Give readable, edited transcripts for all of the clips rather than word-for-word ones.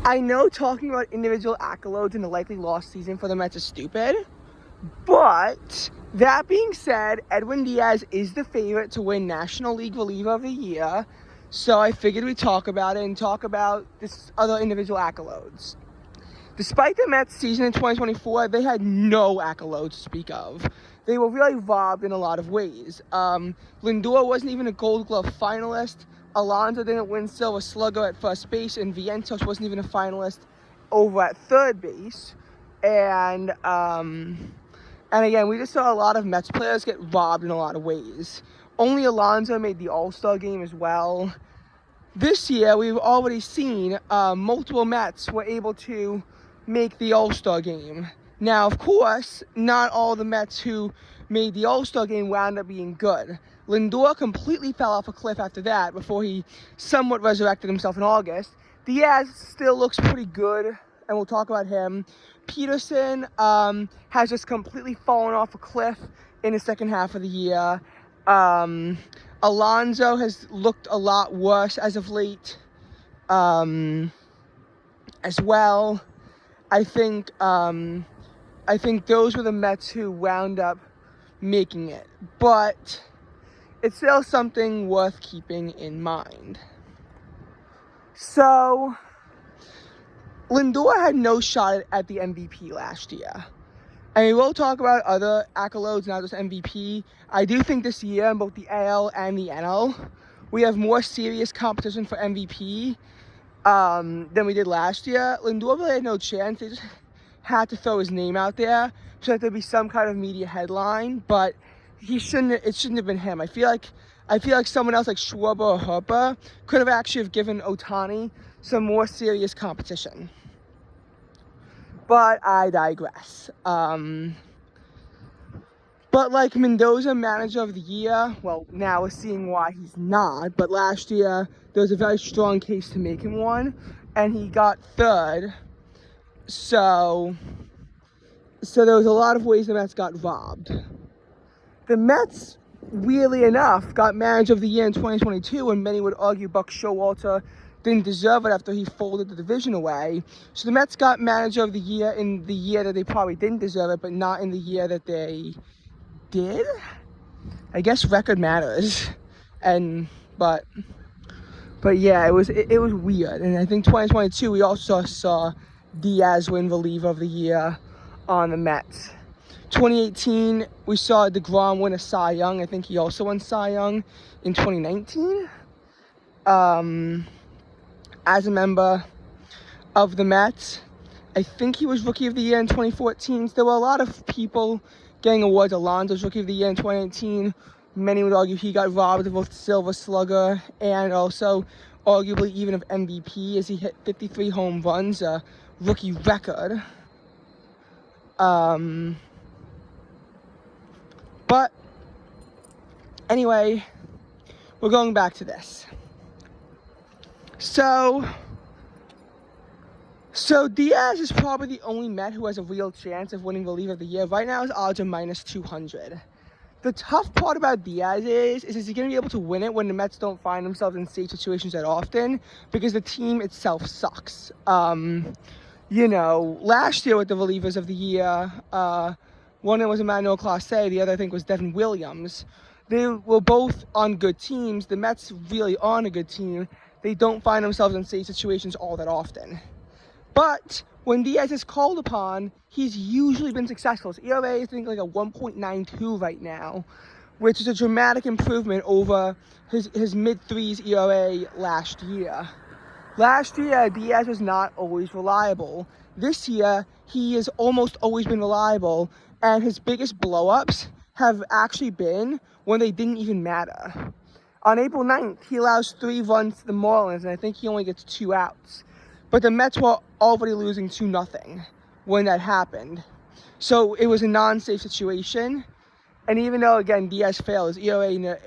I know talking about individual accolades in a likely lost season for the Mets is stupid, but that being said, Edwin Diaz is the favorite to win National League Reliever of the Year, so I figured we'd talk about it and talk about this other individual accolades. Despite the Mets season in 2024, they had no accolades to speak of. They were really robbed in a lot of ways. Lindor wasn't even a Gold Glove finalist. Alonso didn't win Silver Slugger at first base, and Vientos wasn't even a finalist over at third base. And again, we just saw a lot of Mets players get robbed in a lot of ways. Only Alonso made the All-Star game as well. This year, we've already seen multiple Mets were able to make the All-Star game. Now, of course, not all the Mets who made the All-Star game wound up being good. Lindor completely fell off a cliff after that before he somewhat resurrected himself in August. Diaz still looks pretty good, and we'll talk about him. Peterson has just completely fallen off a cliff in the second half of the year. Alonso has looked a lot worse as of late as well. I think those were the Mets who wound up making it, but it's still something worth keeping in mind. So, Lindor had no shot at the MVP last year. And we will talk about other accolades, not just MVP. I do think this year, in both the AL and the NL, we have more serious competition for MVP than we did last year. Lindor really had no chance. They just had to throw his name out there so that there'd be some kind of media headline, but it shouldn't have been him. I feel like someone else like Schwarber or Harper could have actually have given Ohtani some more serious competition. But I digress. But like Mendoza, manager of the year, well, now we're seeing why he's not, but last year there was a very strong case to make him one, and he got third. So there was a lot of ways the Mets got robbed. The Mets, weirdly enough, got manager of the year in 2022, and many would argue Buck Showalter didn't deserve it after he folded the division away. So the Mets got manager of the year in the year that they probably didn't deserve it, but not in the year that they did. I guess record matters. But yeah, it was weird. And I think 2022 we also saw Diaz win reliever of the year on the Mets. 2018 we saw DeGrom win a Cy Young. I think he also won Cy Young in 2019. As a member of the Mets. I think he was Rookie of the Year in 2014. So there were a lot of people getting awards. Alonso's Rookie of the Year in 2019. Many would argue he got robbed of both Silver Slugger and also arguably even of MVP, as he hit 53 home runs, a rookie record. But anyway, we're going back to this. So Diaz is probably the only Met who has a real chance of winning reliever of the year. Right now his odds are minus 200. The tough part about Diaz is he going to be able to win it when the Mets don't find themselves in safe situations that often, because the team itself sucks. Last year with the relievers of the year, one was Emmanuel Clase, the other I think was Devin Williams. They were both on good teams. The Mets really aren't a good team. They don't find themselves in safe situations all that often. But when Diaz is called upon, he's usually been successful. His ERA is, I think, like a 1.92 right now, which is a dramatic improvement over his mid-threes ERA last year. Last year, Diaz was not always reliable. This year, he has almost always been reliable, and his biggest blow-ups have actually been when they didn't even matter. On April 9th, he allows 3 runs to the Marlins, and I think he only gets 2 outs. But the Mets were already losing 2-0 when that happened. So it was a non-safe situation. And even though, again, Diaz failed, his ERA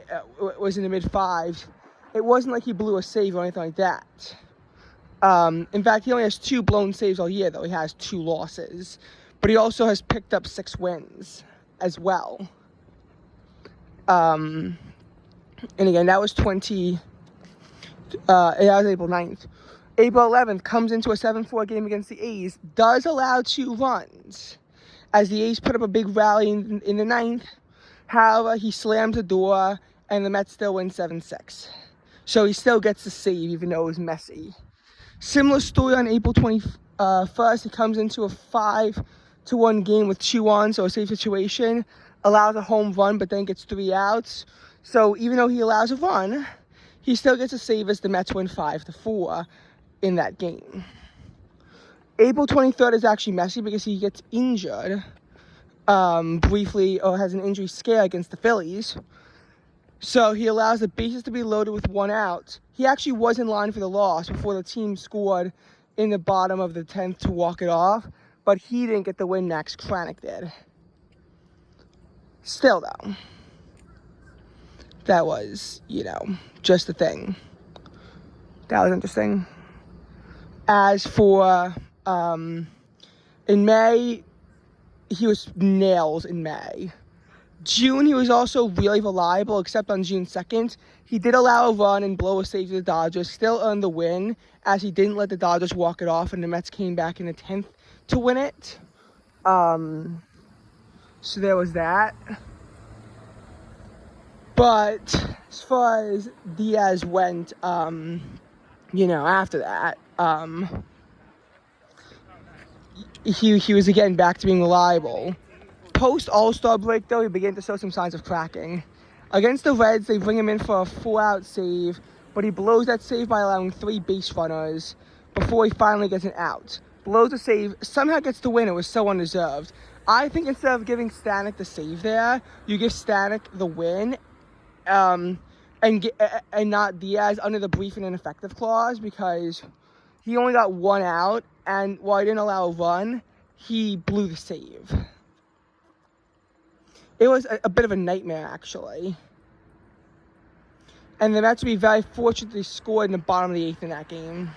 was in the mid-5s, it wasn't like he blew a save or anything like that. In fact, he only has 2 blown saves all year, though. He has 2 losses. But he also has picked up 6 wins as well. And again, that was April 9th. April 11th comes into a 7-4 game against the A's, does allow 2 runs, as the A's put up a big rally in the 9th. However, he slams the door, and the Mets still win 7-6. So he still gets the save, even though it was messy. Similar story on April 21st. He comes into a 5-1 game with 2 on, so a safe situation. Allows a home run, but then gets 3 outs. So even though he allows a run, he still gets a save as the Mets win 5-4 in that game. April 23rd is actually messy because he gets injured briefly, or has an injury scare against the Phillies. So he allows the bases to be loaded with 1 out. He actually was in line for the loss before the team scored in the bottom of the 10th to walk it off, but he didn't get the win. Max Kranick did. Still, though, that was, just a thing. That was interesting. As for, in May, he was nails in May. June, he was also really reliable, except on June 2nd. He did allow a run and blow a save to the Dodgers, still earned the win, as he didn't let the Dodgers walk it off, and the Mets came back in the 10th to win it. So there was that. But as far as Diaz went, after that, he was again back to being reliable. Post All-Star break, though, he began to show some signs of cracking. Against the Reds, they bring him in for a 4-out save, but he blows that save by allowing 3 base runners before he finally gets an out. Blows the save, somehow gets the win. It was so undeserved. I think instead of giving Stanek the save there, you give Stanek the win, and not Diaz under the brief and ineffective clause, because he only got 1 out, and while he didn't allow a run, he blew the save. It was a bit of a nightmare, actually. And the Mets would be very fortunate they scored in the bottom of the 8th in that game.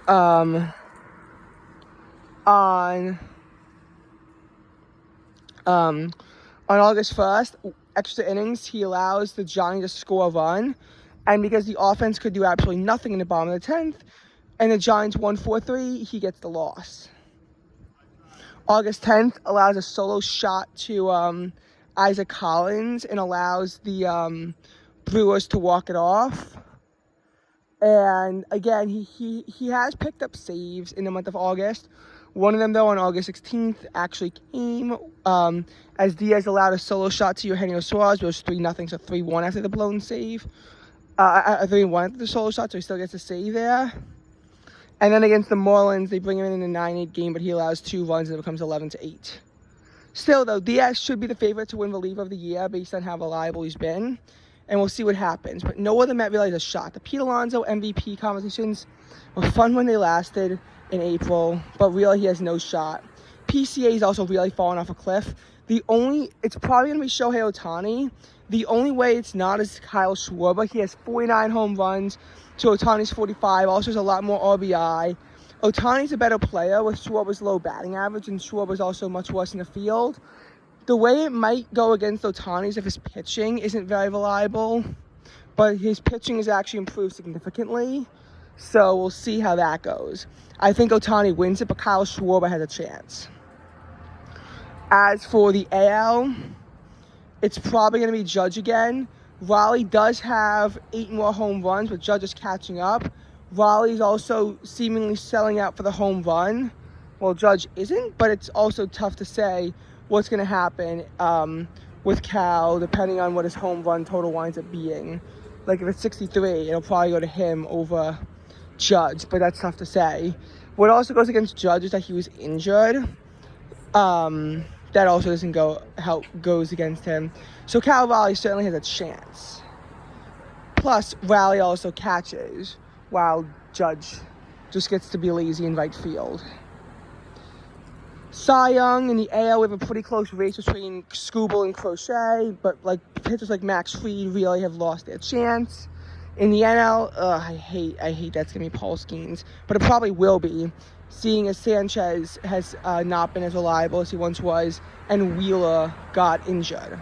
On August 1st, extra innings, he allows the Giants to score a run. And because the offense could do absolutely nothing in the bottom of the 10th, and the Giants won 4-3, he gets the loss. August 10th allows a solo shot to Isaac Collins and allows the Brewers to walk it off. And again, he has picked up saves in the month of August. One of them, though, on August 16th actually came as Diaz allowed a solo shot to Eugenio Suarez. It was 3-0, so 3-1 after the blown save. 3-1 after the solo shot, so he still gets a save there. And then against the Marlins, they bring him in a 9-8 game, but he allows 2 runs and it becomes 11-8. Still, though, Diaz should be the favorite to win reliever of the year based on how reliable he's been. And we'll see what happens. But no other Met really has a shot. The Pete Alonso MVP conversations were fun when they lasted in April, but really he has no shot. PCA is also really fallen off a cliff. It's probably going to be Shohei Ohtani. The only way it's not is Kyle Schwarber. He has 49 home runs to Ohtani's 45. Also has a lot more RBI. Ohtani's a better player with Schwarber's low batting average, and Schwarber's also much worse in the field. The way it might go against Ohtani is if his pitching isn't very reliable, but his pitching has actually improved significantly, so we'll see how that goes. I think Ohtani wins it, but Kyle Schwarber has a chance. As for the AL, it's probably going to be Judge again. Raleigh does have 8 more home runs, but Judge is catching up. Raleigh's also seemingly selling out for the home run. Well, Judge isn't, but it's also tough to say what's going to happen with Cal, depending on what his home run total winds up being. Like, if it's 63, it'll probably go to him over Judge, but that's tough to say. What also goes against Judge is that he was injured. That also doesn't goes against him. So Cal Raleigh certainly has a chance. Plus, Raleigh also catches, while Judge just gets to be lazy in right field. Cy Young in the AL, we have a pretty close race between Skubal and Crochet, but pitchers like Max Fried really have lost their chance. In the NL, I hate that's going to be Paul Skeens, but it probably will be, seeing as Sanchez has not been as reliable as he once was, and Wheeler got injured.